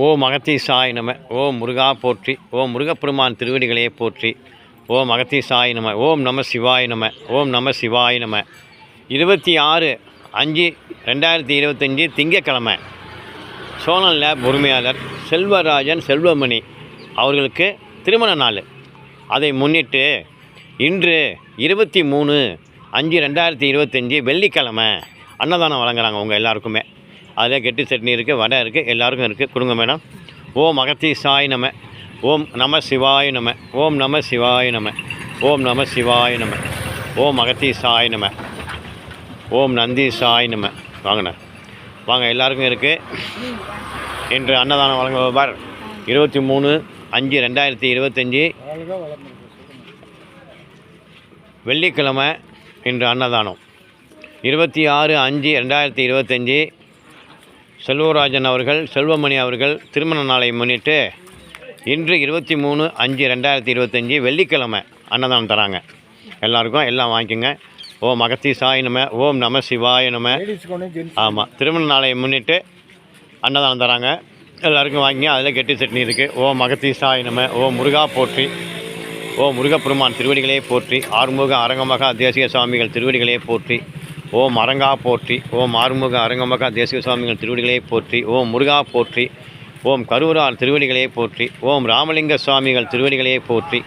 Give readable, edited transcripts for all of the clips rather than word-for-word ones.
ஓம் அகத்தீசாய நம. ஓம் முருகா போற்றி. ஓம் முருகப்பெருமான் திருவடிகளையே போற்றி. ஓம் அகத்தீசாய நம. ஓம் நம சிவாய நம. ஓம் நம சிவாய நம. 26/5/2025 திங்கட்கிழமை சோழன் லேப் உரிமையாளர் செல்வராஜன் செல்வமணி அவர்களுக்கு திருமண நாள். அதை முன்னிட்டு இன்று 23/5/2025 வெள்ளிக்கிழமை அன்னதானம் வழங்குறாங்க உங்கள் எல்லாருக்குமே. அதில் கெட்டி சட்னி இருக்குது, வடை இருக்குது, எல்லாருக்கும் இருக்குது. கொடுங்க மேடம். ஓம் அகத்தீசாய நம. ஓம் நம சிவாய நம. ஓம் நம சிவாய நம. ஓம் நம சிவாய நம. ஓம் அகத்தீசாய நம. ஓம் நந்தீசாய நம. வாங்கண்ணா வாங்க, எல்லாருக்கும் இருக்குது. இன்று அன்னதானம் வழங்குவார் 23/5/2025 வெள்ளிக்கிழமை. இன்று அன்னதானம் 26/5/2025 செல்வராஜன் அவர்கள் செல்வமணி அவர்கள் திருமண நாளை முன்னிட்டு இன்று 23/5/2025 வெள்ளிக்கிழமை அன்னதானம் தராங்க எல்லாருக்கும். எல்லாம் வாங்கிக்கோங்க. ஓம் அகத்தீசாய நம. ஓம் நம சிவாய நம. ஆமாம், திருமண நாளை முன்னிட்டு அன்னதானம் தராங்க எல்லாருக்கும் வாங்கிங்க. அதில் கெட்டி சட்னி இருக்குது. ஓம் அகத்தீசாய நம. ஓம் முருகா போற்றி. ஓம் முருகப்பெருமான் திருவடிகளே போற்றி. ஆறுமுக அரங்கமகா தேசிக சுவாமிகள் திருவடிகளே போற்றி. ஓம் அரங்கா போற்றி. ஓம் ஆறுமுக அரங்கமகா தேசிக சுவாமிகள் திருவடிகளே போற்றி. ஓம் முருகா போற்றி. ஓம் கரூரார் திருவடிகளே போற்றி. ஓம் ராமலிங்க சுவாமிகள் திருவடிகளே போற்றி.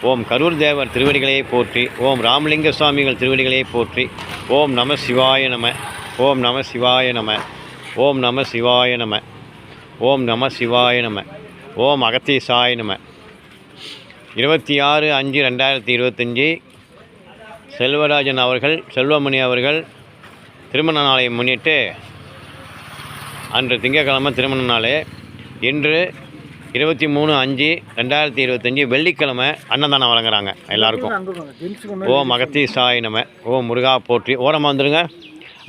ஓம் கரூர் தேவர் திருவடிகளே போற்றி. ஓம் ராமலிங்க சுவாமிகள் திருவடிகளே போற்றி. ஓம் நம சிவாய நம. ஓம் நம சிவாய நம. ஓம் நம சிவாய நம. ஓம் நம சிவாய நம. ஓம் அகத்தீசாய நம. 26/5/2025 செல்வராஜன் அவர்கள் செல்வமணி அவர்கள் திருமண நாளை முன்னிட்டு அன்று திங்கட்கிழமை திருமண நாள். இன்று 23/5/2025 வெள்ளிக்கிழமை அன்னதானம் வழங்குறாங்க எல்லாருக்கும். ஓம் அகத்தீசாய நம. ஓம் முருகா போற்றி. ஓரமாக வந்துடுங்க,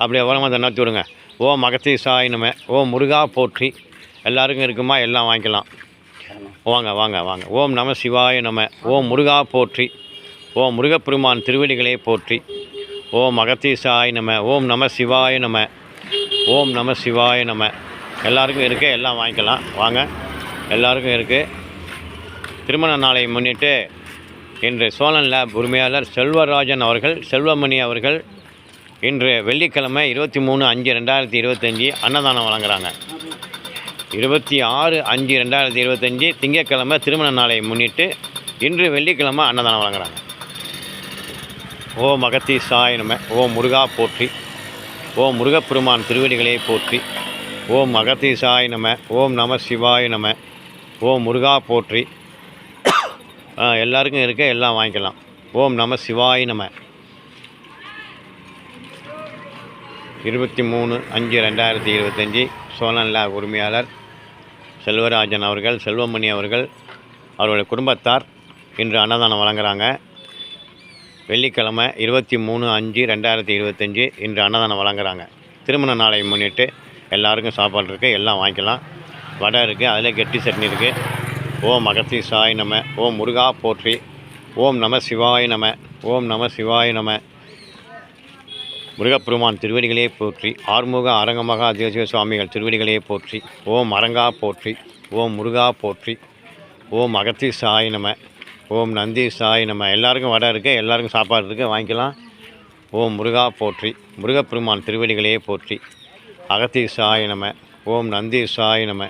அப்படியே ஓரமாக தண்ணாத்தி விடுங்க. ஓம் அகத்தீசாய நம. ஓம் முருகா போற்றி. எல்லாருக்கும் இருக்குமா, எல்லாம் வாங்கிக்கலாம். வாங்க வாங்க வாங்க. ஓம் நம சிவாய நம. ஓம் முருகா போற்றி. ஓம் முருகப்பெருமான் திருவடிகளே போற்றி. ஓம் அகத்தீசாய நம. ஓம் நம சிவாய நம. ஓம் நம சிவாய நம. எல்லாருக்கும் இருக்குது, எல்லாம் வாங்கிக்கலாம். வாங்க, எல்லாருக்கும் இருக்குது. திருமண நாளை முன்னிட்டு இன்று சோழன் லேப் உரிமையாளர் செல்வராஜன் அவர்கள் செல்வமணி அவர்கள் இன்று வெள்ளிக்கிழமை 23/5/2025 அன்னதானம் வழங்குறாங்க. 26/5/2025 திங்கட்கிழமை திருமண நாளை முன்னிட்டு இன்று வெள்ளிக்கிழமை அன்னதானம் வழங்குறாங்க. ஓம் அகத்தீசாய நம. ஓம் முருகா போற்றி. ஓம் முருகப்பெருமான் திருவடிகளே போற்றி. ஓம் அகத்தீசாய நம. ஓம் நம சிவாய நம. ஓம் முருகா போற்றி. எல்லாருக்கும் இருக்க, எல்லாம் வாங்கிக்கலாம். ஓம் நம சிவாய நம. 23/5/2025 சோழன் லேப் உரிமையாளர் செல்வராஜன் அவர்கள் செல்வமணி அவர்கள் அவர்களுடைய குடும்பத்தார் இன்று அன்னதானம் வழங்குறாங்க. வெள்ளிக்கிழமை 23/5/2025 இன்று அன்னதானம் வழங்குறாங்க. திருமண நாளை முன்னிட்டு எல்லாருக்கும் சாப்பாடு இருக்குது, எல்லாம் வாங்கிக்கலாம். வடை இருக்குது, அதில் கெட்டி சட்னி இருக்குது. ஓம் அகத்தீசாய நம. ஓம் முருகா போற்றி. ஓம் நம சிவாய நம. ஓம் நம சிவாய நம. முருகப்பெருமான் திருவடிகளே போற்றி. ஆறுமுக அரங்கமகா தேசிக சுவாமிகள் திருவடிகளே போற்றி. ஓம் அரங்கா போற்றி. ஓம் முருகா போற்றி. ஓம் அகத்தீசாய நம. ஓம் நந்தீசாய நம. எல்லாருக்கும் வடை இருக்குது, எல்லாருக்கும் சாப்பாடு இருக்குது, வாங்கிக்கலாம். ஓம் முருகா போற்றி. முருகப்பெருமான் திருவடிகளே போற்றி. அகத்தீசாய நம. ஓம் நந்தீசாய நம.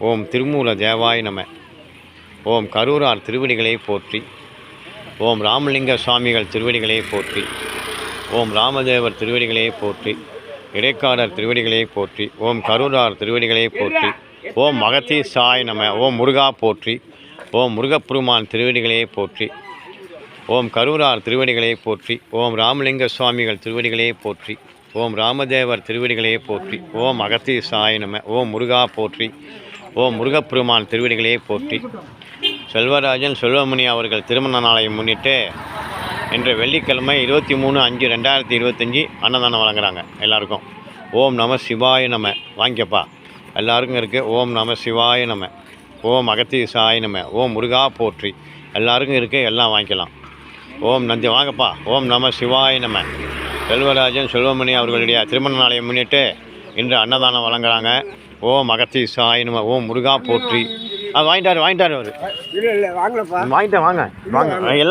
ஓம் திருமூல தேவாய நம. ஓம் கரூரார் திருவடிகளே போற்றி. ஓம் ராமலிங்க சுவாமிகள் திருவடிகளே போற்றி. ஓம் ராமதேவர் திருவடிகளே போற்றி. இடைக்காடர் திருவடிகளே போற்றி. ஓம் கரூரார் திருவடிகளே போற்றி. ஓம் அகத்தீசாய நம. ஓம் முருகா போற்றி. ஓம் முருகப்பெருமான் திருவடிகளே போற்றி. ஓம் கரூரார் திருவடிகளே போற்றி. ஓம் ராமலிங்க சுவாமிகள் திருவடிகளே போற்றி. ஓம் ராமதேவர் திருவடிகளே போற்றி. ஓம் அகத்தீசாய நம. ஓம் முருகா போற்றி. ஓம் முருகப்பெருமான் திருவடிகளே போற்றி. செல்வராஜன் செல்வமணி அவர்கள் திருமண நாளை முன்னிட்டு இன்று வெள்ளிக்கிழமை 23/5/2025 அன்னதானம் வழங்குறாங்க எல்லாருக்கும். ஓம் நம சிவாய நம. வாங்கிக்கப்பா, எல்லாருக்கும் இருக்குது. ஓம் நம சிவாய நம. ஓம் அகத்தீசாய நம. ஓம் முருகா போற்றி. எல்லாருக்கும் இருக்குது, எல்லாம் வாங்கிக்கலாம். ஓம் நந்தி வாங்கப்பா. ஓம் நம சிவாய நம. செல்வராஜன் செல்வமணி அவர்களுடைய திருமண நாளை முன்னிட்டு இன்று அன்னதானம் வழங்குறாங்க. ஓம் அகத்தீசாய நம. ஓம் முருகா போற்றி. வாங்கிட்டாரு அவர். இல்லை வாங்கலப்பா. வாங்கிட்டேன், வாங்க வாங்க எல்லாரும்.